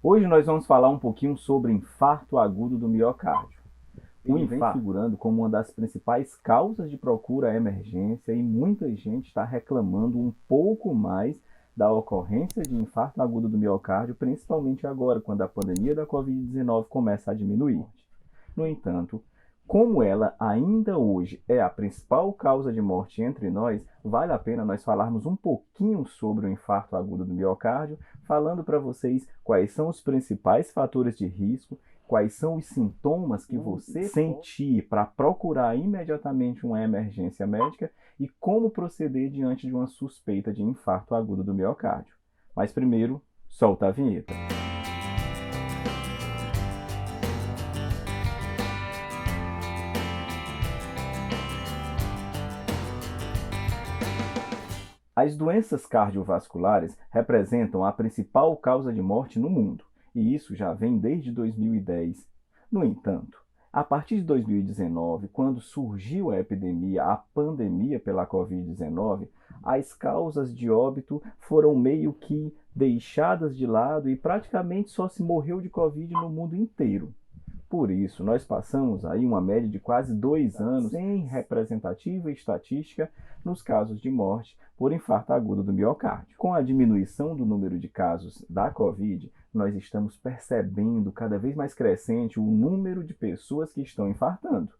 Hoje nós vamos falar um pouquinho sobre infarto agudo do miocárdio. O infarto vem figurando como uma das principais causas de procura à emergência e muita gente está reclamando um pouco mais da ocorrência de infarto agudo do miocárdio, principalmente agora, quando a pandemia da Covid-19 começa a diminuir. No entanto, como ela ainda hoje é a principal causa de morte entre nós, vale a pena nós falarmos um pouquinho sobre o infarto agudo do miocárdio, falando para vocês quais são os principais fatores de risco, quais são os sintomas que você sentir para procurar imediatamente uma emergência médica e como proceder diante de uma suspeita de infarto agudo do miocárdio. Mas primeiro, solta a vinheta. As doenças cardiovasculares representam a principal causa de morte no mundo, e isso já vem desde 2010. No entanto, a partir de 2019, quando surgiu a epidemia, a pandemia pela Covid-19, as causas de óbito foram meio que deixadas de lado e praticamente só se morreu de Covid no mundo inteiro. Por isso, nós passamos aí uma média de quase 2 anos sem representativa estatística nos casos de morte por infarto agudo do miocárdio. Com a diminuição do número de casos da Covid, nós estamos percebendo cada vez mais crescente o número de pessoas que estão infartando.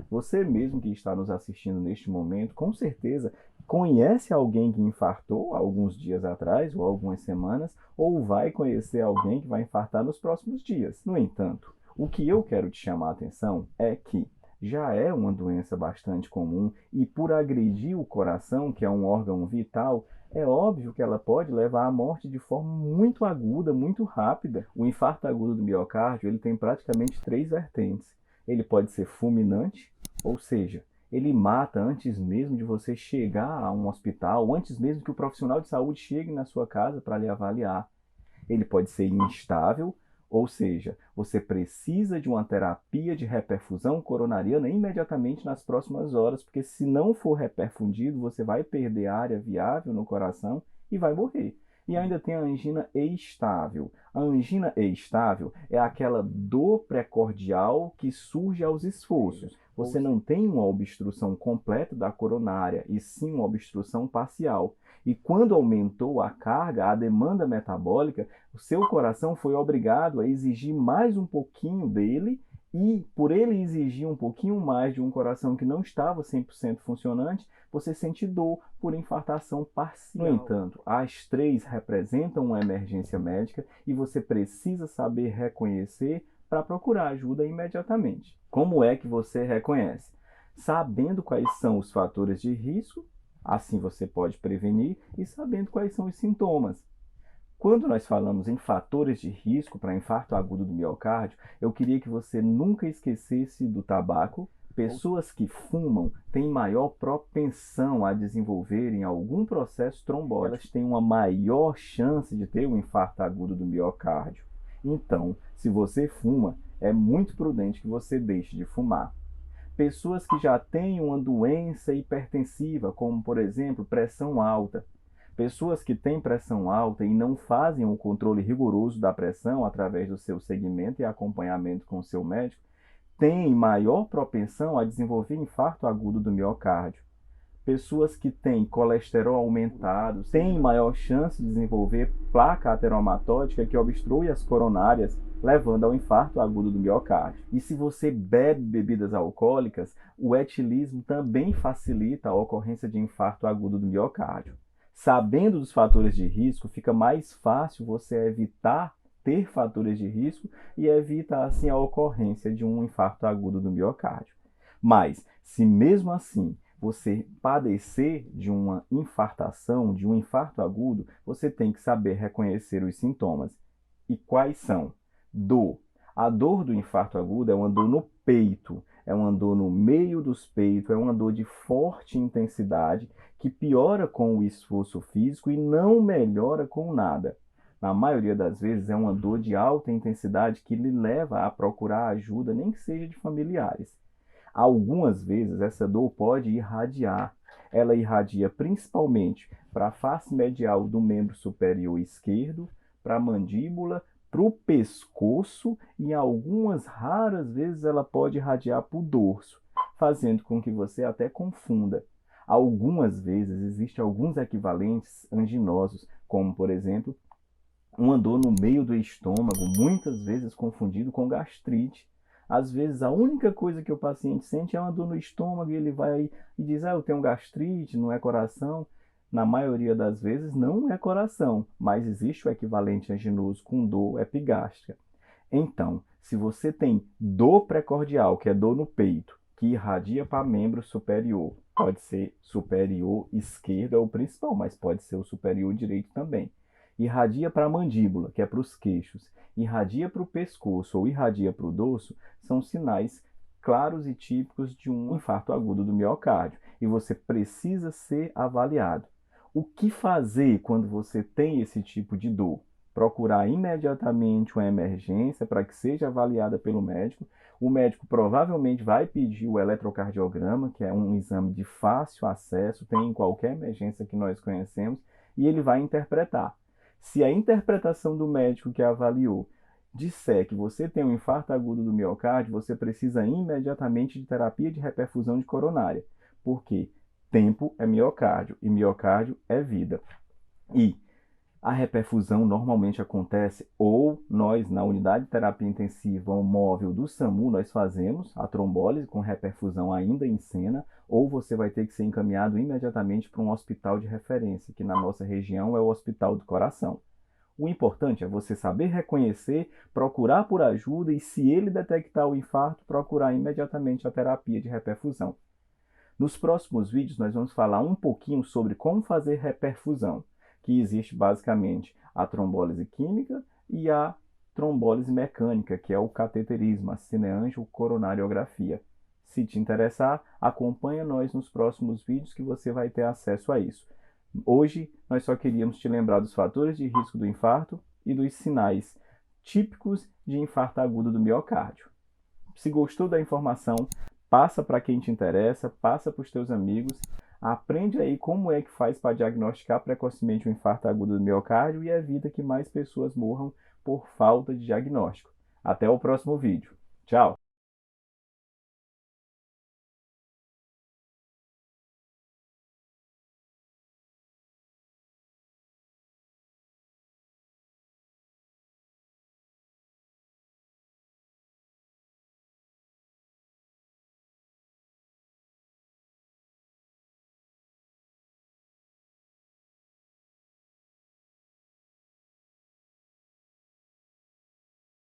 Você mesmo que está nos assistindo neste momento, com certeza conhece alguém que infartou alguns dias atrás ou algumas semanas, ou vai conhecer alguém que vai infartar nos próximos dias. No entanto, o que eu quero te chamar a atenção é que já é uma doença bastante comum e por agredir o coração, que é um órgão vital, é óbvio que ela pode levar à morte de forma muito aguda, muito rápida. O infarto agudo do miocárdio, ele tem praticamente três vertentes. Ele pode ser fulminante, ou seja, ele mata antes mesmo de você chegar a um hospital, antes mesmo que o profissional de saúde chegue na sua casa para lhe avaliar. Ele pode ser instável, ou seja, você precisa de uma terapia de reperfusão coronariana imediatamente nas próximas horas, porque se não for reperfundido, você vai perder área viável no coração e vai morrer. E ainda tem a angina estável. A angina estável é aquela dor precordial que surge aos esforços. Você não tem uma obstrução completa da coronária, e sim uma obstrução parcial. E quando aumentou a carga, a demanda metabólica, o seu coração foi obrigado a exigir mais um pouquinho dele, e por ele exigir um pouquinho mais de um coração que não estava 100% funcionante, você sente dor por infartação parcial. No entanto, as três representam uma emergência médica e você precisa saber reconhecer para procurar ajuda imediatamente. Como é que você reconhece? Sabendo quais são os fatores de risco, assim você pode prevenir, e sabendo quais são os sintomas. Quando nós falamos em fatores de risco para infarto agudo do miocárdio, eu queria que você nunca esquecesse do tabaco. Pessoas que fumam têm maior propensão a desenvolverem algum processo trombótico. Elas têm uma maior chance de ter um infarto agudo do miocárdio. Então, se você fuma, é muito prudente que você deixe de fumar. Pessoas que já têm uma doença hipertensiva, como por exemplo pressão alta. Pessoas que têm pressão alta e não fazem o controle rigoroso da pressão através do seu segmento e acompanhamento com o seu médico, têm maior propensão a desenvolver infarto agudo do miocárdio. Pessoas que têm colesterol aumentado têm maior chance de desenvolver placa ateromatoide que obstrui as coronárias, levando ao infarto agudo do miocárdio. E se você bebe bebidas alcoólicas, o etilismo também facilita a ocorrência de infarto agudo do miocárdio. Sabendo dos fatores de risco, fica mais fácil você evitar ter fatores de risco e evita assim a ocorrência de um infarto agudo do miocárdio. Mas, se mesmo assim você padecer de uma infartação, de um infarto agudo, você tem que saber reconhecer os sintomas. E quais são? Dor. A dor do infarto agudo é uma dor no peito, é uma dor no meio dos peitos, é uma dor de forte intensidade que piora com o esforço físico e não melhora com nada. Na maioria das vezes é uma dor de alta intensidade que lhe leva a procurar ajuda, nem que seja de familiares. Algumas vezes essa dor pode irradiar. Ela irradia principalmente para a face medial do membro superior esquerdo, para a mandíbula, para o pescoço e, em algumas raras vezes, ela pode irradiar para o dorso, fazendo com que você até confunda. Algumas vezes existem alguns equivalentes anginosos, como, por exemplo, uma dor no meio do estômago, muitas vezes confundido com gastrite. Às vezes, a única coisa que o paciente sente é uma dor no estômago e ele vai e diz: eu tenho gastrite, não é coração. Na maioria das vezes, não é coração, mas existe o equivalente anginoso com dor epigástrica. Então, se você tem dor precordial, que é dor no peito, que irradia para membro superior, pode ser superior esquerdo, é o principal, mas pode ser o superior direito também. Irradia para a mandíbula, que é para os queixos, irradia para o pescoço ou irradia para o dorso, são sinais claros e típicos de um infarto agudo do miocárdio. E você precisa ser avaliado. O que fazer quando você tem esse tipo de dor? Procurar imediatamente uma emergência para que seja avaliada pelo médico. O médico provavelmente vai pedir o eletrocardiograma, que é um exame de fácil acesso, tem em qualquer emergência que nós conhecemos, e ele vai interpretar. Se a interpretação do médico que avaliou disser que você tem um infarto agudo do miocárdio, você precisa imediatamente de terapia de reperfusão de coronária, porque tempo é miocárdio e miocárdio é vida. E a reperfusão normalmente acontece ou nós, na unidade de terapia intensiva ou móvel do SAMU, nós fazemos a trombólise com reperfusão ainda em cena, ou você vai ter que ser encaminhado imediatamente para um hospital de referência, que na nossa região é o Hospital do Coração. O importante é você saber reconhecer, procurar por ajuda e, se ele detectar o infarto, procurar imediatamente a terapia de reperfusão. Nos próximos vídeos, nós vamos falar um pouquinho sobre como fazer reperfusão, que existe basicamente a trombólise química e a trombólise mecânica, que é o cateterismo, a cineangiocoronariografia. Se te interessar, acompanha nós nos próximos vídeos que você vai ter acesso a isso. Hoje, nós só queríamos te lembrar dos fatores de risco do infarto e dos sinais típicos de infarto agudo do miocárdio. Se gostou da informação, passa para quem te interessa, passa para os teus amigos, aprende aí como é que faz para diagnosticar precocemente o infarto agudo do miocárdio e evita que mais pessoas morram por falta de diagnóstico. Até o próximo vídeo. Tchau!